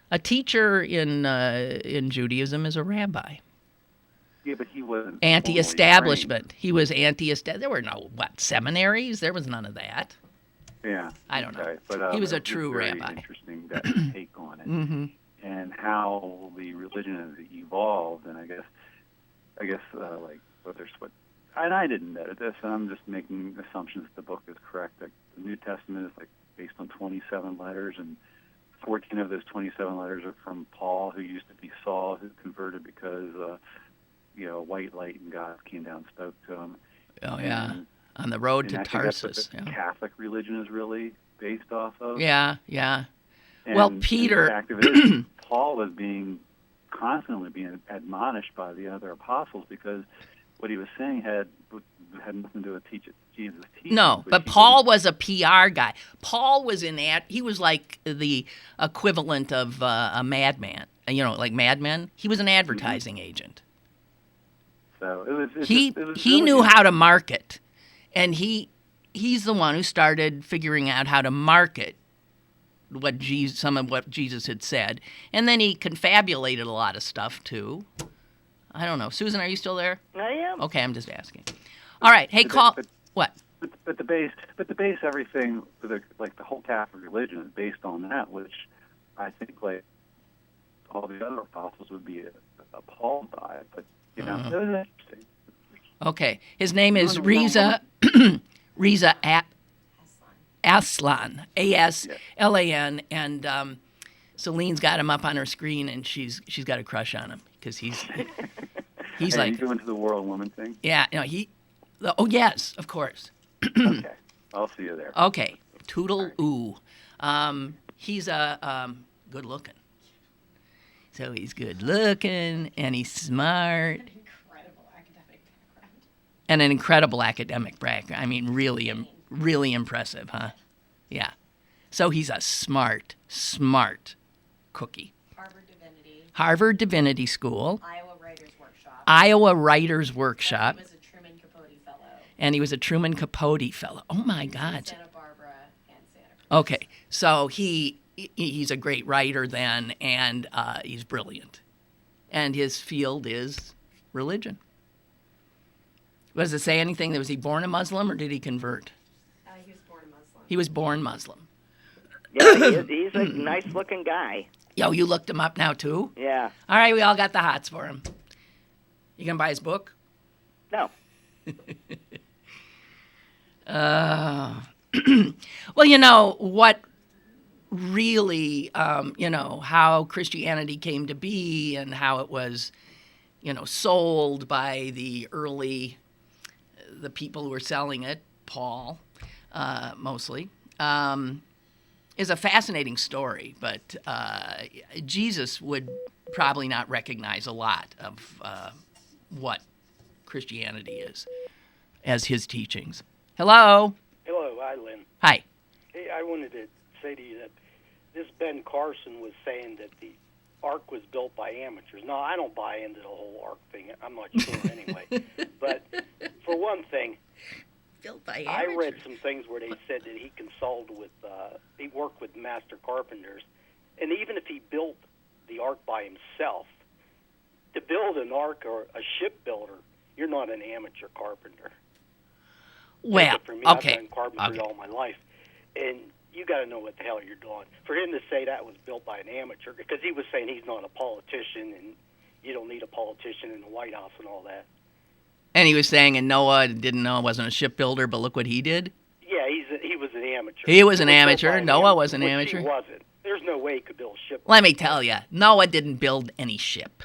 A teacher in Judaism is a rabbi. Yeah, but he wasn't anti-establishment. He was anti-establishment. There were no seminaries. There was none of that. Yeah, I don't know. But, he was a true very rabbi. Interesting that take on it, mm-hmm. and how the religion has evolved. And I guess and I didn't edit this, and I'm just making assumptions that the book is correct. That the New Testament is based on 27 letters, and 14 of those 27 letters are from Paul, who used to be Saul, who converted because white light and God came down and spoke to him. Oh, yeah. On the road to Tarsus. That's what the Catholic religion is really based off of. Yeah. And, well, Peter... Paul was constantly being admonished by the other apostles because what he was saying had nothing to do with Jesus' teaching. No, but Paul was a PR guy. Paul was he was like the equivalent of a madman. Like Mad Men. He was an advertising agent. So it was he really knew how to market, and he he's the one who started figuring out how to market some of what Jesus had said. And then he confabulated a lot of stuff, too. I don't know. Susan, are you still there? I am. Okay, I'm just asking. All right. Hey, call. What? But the base everything for the whole Catholic religion is based on that, which I think like all the other apostles would be appalled by it. But it was interesting. Okay, his name is Reza Aslan, Aslan, and Celine's got him up on her screen, and she's got a crush on him because he's Hey, like, you go into the world woman thing. Yeah, oh yes, of course. Okay, I'll see you there. Okay, toodle ooh. He's good looking. So he's good looking and he's smart. And an incredible academic background. I mean, really impressive, huh? Yeah. So he's a smart cookie. Harvard Divinity School. Iowa Writers Workshop. And he was a Truman Capote Fellow. Oh, my God. Santa Barbara and Santa Cruz. Okay. So he's a great writer then, and he's brilliant. And his field is religion. Does it say anything? Was he born a Muslim or did he convert? He was born Muslim. He was born Muslim. Yeah, he's a nice-looking guy. Yo, you looked him up now, too? Yeah. All right, we all got the hots for him. You gonna buy his book? No. Well, what really, how Christianity came to be and how it was, sold by the people who were selling it, Paul, mostly, is a fascinating story. But Jesus would probably not recognize a lot of what Christianity is as his teachings. Hello. Hello, hi, Lynn. Hi. Hey, I wanted to say to you that this Ben Carson was saying that the Ark was built by amateurs. No, I don't buy into the whole Ark thing. I'm not sure anyway. But for one thing, Built by I amateurs. read some things where they said that he consulted with, he worked with master carpenters, and even if he built the Ark by himself, to build an Ark or a shipbuilder, you're not an amateur carpenter. Well, For me, okay. I've done carpentry all my life, and you got to know what the hell you're doing. For him to say that was built by an amateur, because he was saying he's not a politician, and you don't need a politician in the White House and all that. And he was saying, and Noah didn't know, wasn't a shipbuilder, but look what he did. Yeah, he was an amateur. He was an It built amateur. by an Noah was an which amateur. He wasn't. There's no way he could build a ship. Let me tell you, Noah didn't build any ship.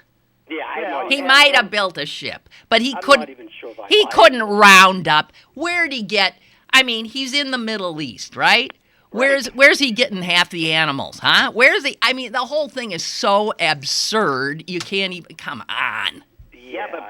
Yeah, I know. He might have built a ship, but he I'm couldn't. not even sure if I He buy couldn't it. round up. Where'd he get? I mean, he's in the Middle East, right? Where's he getting half the animals, huh? Where's he? I mean, the whole thing is so absurd. You can't even. Come on. Yeah, but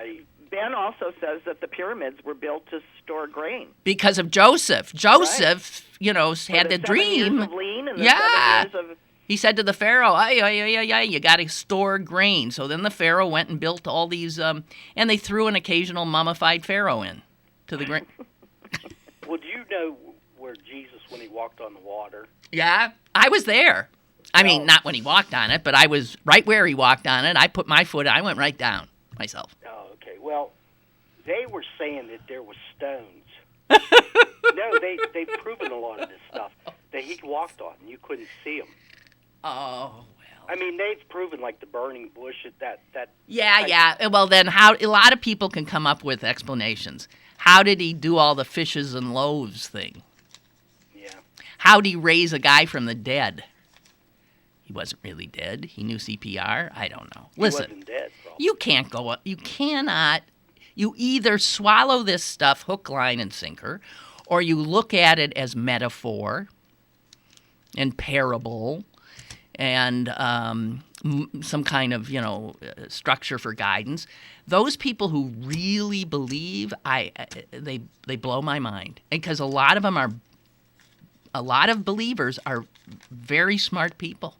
Ben also says that the pyramids were built to store grain. Because of Joseph. Joseph, For had the 7 dream. years of lean and the Yeah. 7 years of... He said to the Pharaoh, you got to store grain. So then the Pharaoh went and built all these, and they threw an occasional mummified Pharaoh in to the grain. Well, do you know where Jesus, when he walked on the water? Yeah, I was there. I mean, Oh. not when he walked on it, but I was right where he walked on it. I put my foot, I went right down myself. Oh, okay. Well, they were saying that there was stones. No, they've proven a lot of this stuff that he walked on, and you couldn't see them. Oh, well. I mean, they've proven like the burning bush at that. Yeah. Well, then a lot of people can come up with explanations. How did he do all the fishes and loaves thing? Yeah. How did he raise a guy from the dead? He wasn't really dead. He knew CPR. I don't know. Listen, He wasn't dead, probably. you can't go up. You cannot. You either swallow this stuff hook, line, and sinker, or you look at it as metaphor and parable and some kind of, structure for guidance. Those people who really believe, they blow my mind. Because a lot of believers are very smart people.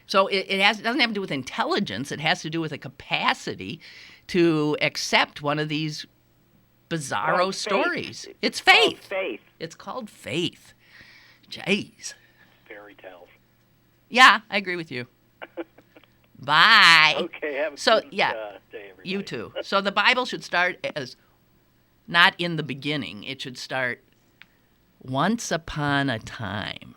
So it doesn't have to do with intelligence. It has to do with a capacity to accept one of these bizarro Faith. stories. It's called faith. Faith. It's called faith. Jeez. Fairy tales. Yeah, I agree with you. Bye. Okay, have a So, good yeah, day, everybody. you too. So the Bible should start as not in the beginning. It should start once upon a time.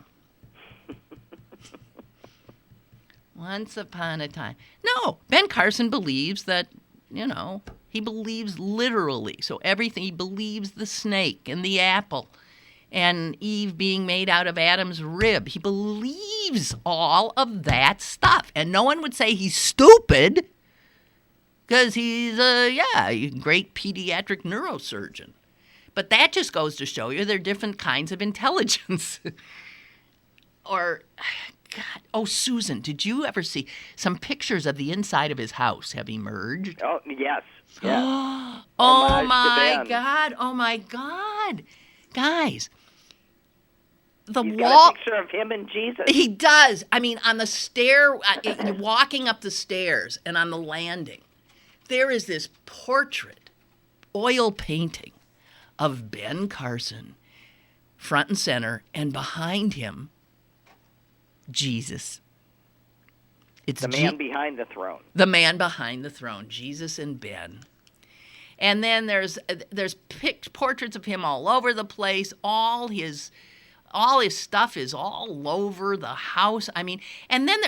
Once upon a time. No, Ben Carson believes that, he believes literally. So everything, he believes the snake and the apple and Eve being made out of Adam's rib. He believes all of that stuff. And no one would say he's stupid because he's a great pediatric neurosurgeon. But that just goes to show you there are different kinds of intelligence. Or, God, Susan, did you ever see some pictures of the inside of his house have emerged? Oh, yes. Yeah. Oh, Homage to Ben. Oh, my God. Guys, the He's wall. got a picture of him and Jesus. He does. I mean, on the stair, walking up the stairs and on the landing, there is this portrait, oil painting of Ben Carson, front and center, and behind him, Jesus. It's the man behind the throne. The man behind the throne, Jesus and Ben. And then there's portraits of him all over the place. All his stuff is all over the house. I mean, and then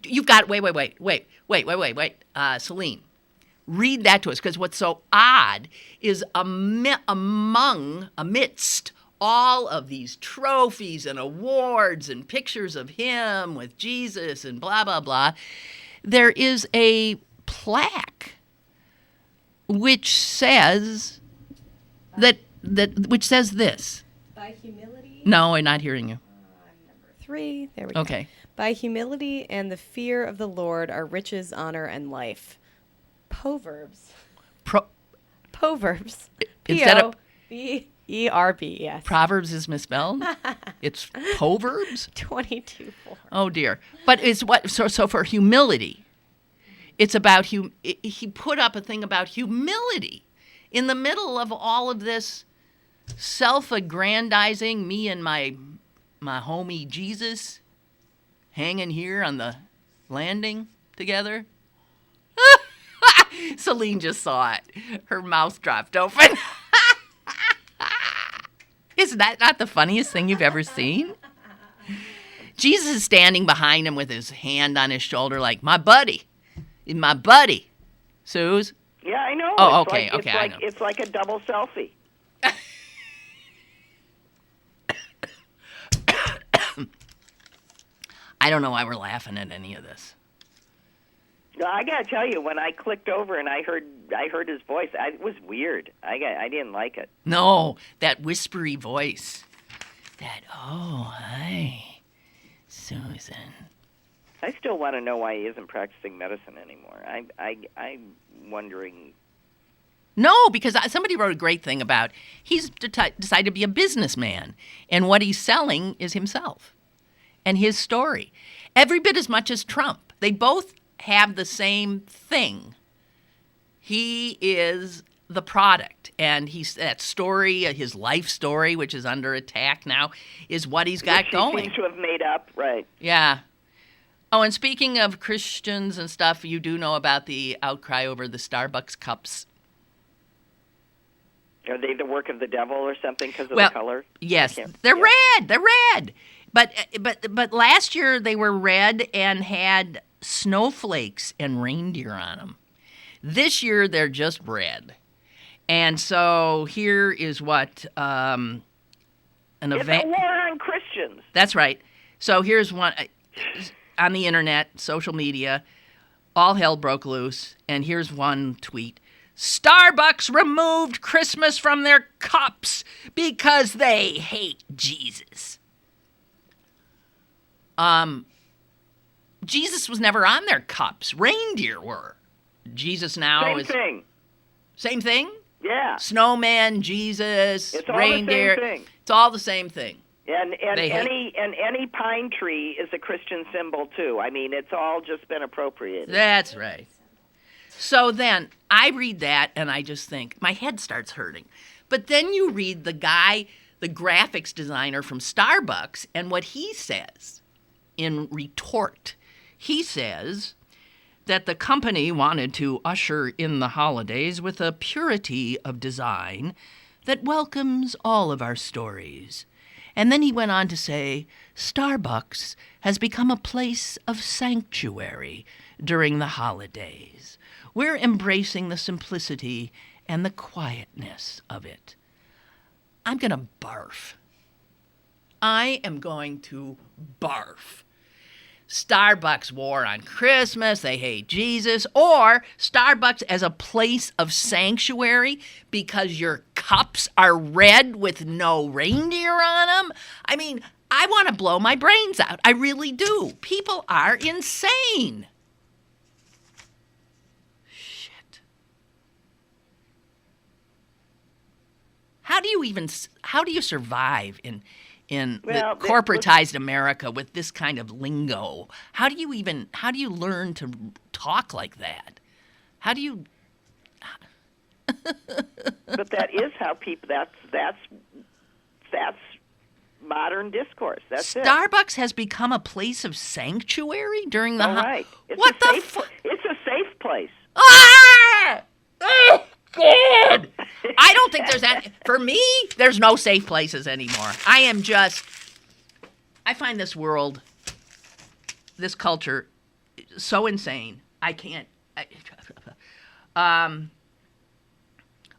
you've got wait, Celine, read that to us, because what's so odd is amidst all of these trophies and awards and pictures of him with Jesus and blah, blah, blah, there is a plaque which says which says this. By humility. No, I'm not hearing you. Number 3. There we go. Okay. By humility and the fear of the Lord are riches, honor, and life. Proverbs. Proverbs. Instead of P-O-V-E-R-B, yes. Proverbs is misspelled? It's Proverbs? 22:4. Oh, dear. But it's what? So for humility, it's about he put up a thing about humility in the middle of all of this self-aggrandizing, me and my homie Jesus hanging here on the landing together. Celine just saw it. Her mouth dropped open. Isn't that not the funniest thing you've ever seen? Jesus is standing behind him with his hand on his shoulder like, my buddy. Suze? Yeah, I know. Oh, It's okay, like, okay, I know. It's like a double selfie. I don't know why we're laughing at any of this. No, I gotta tell you, when I clicked over and I heard his voice, it was weird. I didn't like it. No, that whispery voice. Hi, Susan. I still want to know why he isn't practicing medicine anymore. I'm wondering. No, because somebody wrote a great thing about he's decided to be a businessman, and what he's selling is himself and his story. Every bit as much as Trump. They both have the same thing. He is the product, and that story, his life story, which is under attack now, is what he's got going. He seems to have made up, right? Yeah. Oh, and speaking of Christians and stuff, you do know about the outcry over the Starbucks cups. Are they the work of the devil or something because of the color? Yes, they're red. They're red. But last year they were red and had snowflakes and reindeer on them. This year they're just red. And so here is what an event. It's a war on Christians. That's right. So here's one on the internet, social media. All hell broke loose. And here's one tweet. Starbucks removed Christmas from their cups because they hate Jesus. Jesus was never on their cups. Reindeer were. Jesus now is... Same thing? Yeah. Snowman, Jesus, it's all reindeer. The same thing. It's all the same thing. And any pine tree is a Christian symbol too. I mean, it's all just been appropriated. That's right. So then I read that and I just think my head starts hurting. But then you read the guy, the graphics designer from Starbucks, and what he says in retort. He says that the company wanted to usher in the holidays with a purity of design that welcomes all of our stories. And then he went on to say, Starbucks has become a place of sanctuary during the holidays. We're embracing the simplicity and the quietness of it. I'm going to barf. I am going to barf. Starbucks war on Christmas, they hate Jesus, or Starbucks as a place of sanctuary because your cups are red with no reindeer on them. I mean, I want to blow my brains out. I really do. People are insane. Shit. How do you survive in the corporatized America with this kind of lingo? How do you learn to talk like that? How do you? But that is how people. That's modern discourse. That's Starbucks has become a place of sanctuary during the. Right. It's what a the? It's a safe place. Ah! Oh God! I don't think there's that. For me, there's no safe places anymore. I find this world, this culture, so insane. I can't.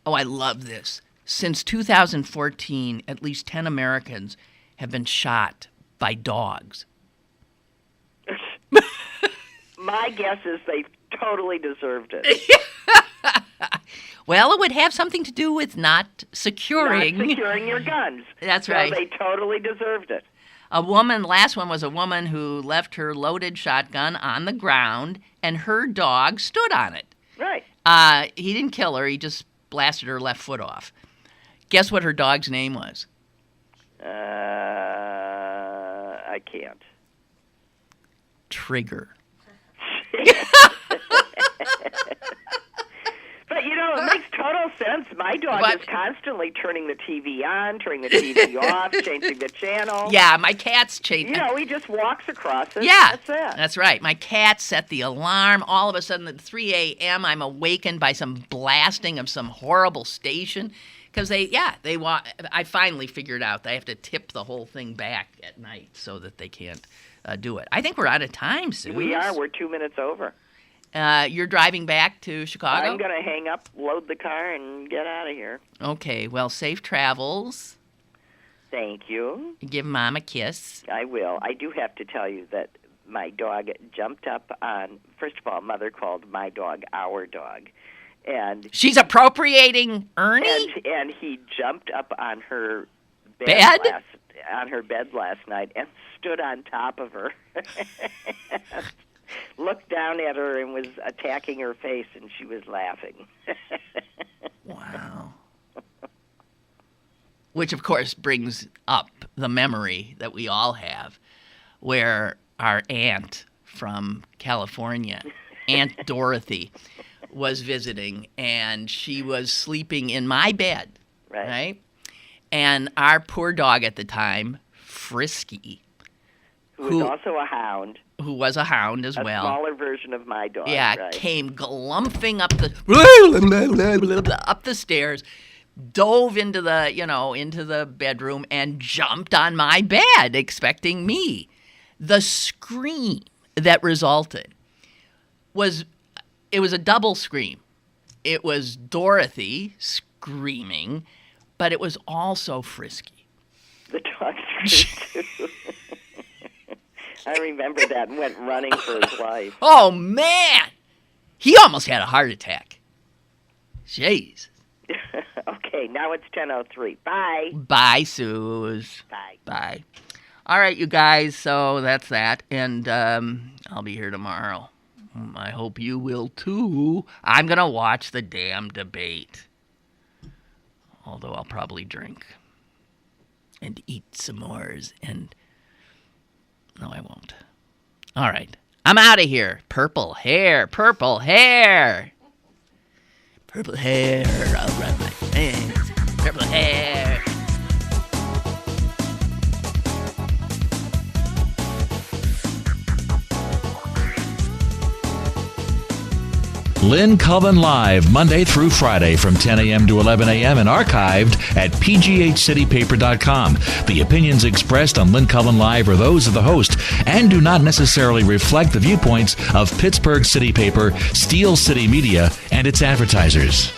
I love this. Since 2014, at least 10 Americans have been shot by dogs. My guess is they totally deserved it. Well, it would have something to do with not securing your guns. That's right. So they totally deserved it. Last one was a woman who left her loaded shotgun on the ground and her dog stood on it. Right. He didn't kill her, he just blasted her left foot off. Guess what her dog's name was? I can't. Trigger. But, it makes total sense. My dog is constantly turning the TV on, turning the TV off, changing the channel. Yeah, my cat's changing. He just walks across it. Yeah, that's it. That's right. My cat set the alarm. All of a sudden at 3 a.m., I'm awakened by some blasting of some horrible station. Because I finally figured out they have to tip the whole thing back at night so that they can't do it. I think we're out of time, Sue. We are. We're 2 minutes over. You're driving back to Chicago? I'm going to hang up, load the car, and get out of here. Okay. Well, safe travels. Thank you. Give Mom a kiss. I will. I do have to tell you that my dog jumped up on, first of all, Mother called my dog our dog. And she's appropriating Ernie? And he jumped up on her bed last night and stood on top of her. Looked down at her and was attacking her face, and she was laughing. Wow. Which, of course, brings up the memory that we all have where our aunt from California, Aunt Dorothy, was visiting, and she was sleeping in my bed, right? And our poor dog at the time, Frisky, who was also a hound. Who was a hound as well. A smaller version of my dog. Yeah, came glumping up the stairs, dove into the bedroom and jumped on my bed, expecting me. The scream that resulted was a double scream. It was Dorothy screaming, but it was also Frisky. The dog screamed too. I remember that and went running for his life. Oh, man! He almost had a heart attack. Jeez. Okay, now it's 10:03. Bye. Bye, Suze. Bye. Bye. All right, you guys, so that's that. And I'll be here tomorrow. I hope you will, too. I'm going to watch the damn debate. Although I'll probably drink. And eat s'mores and... No, I won't. All right. I'm out of here. Purple hair. Purple hair. Purple hair around my face. Purple hair. Lynn Cullen Live, Monday through Friday from 10 a.m. to 11 a.m. and archived at pghcitypaper.com. The opinions expressed on Lynn Cullen Live are those of the host and do not necessarily reflect the viewpoints of Pittsburgh City Paper, Steel City Media, and its advertisers.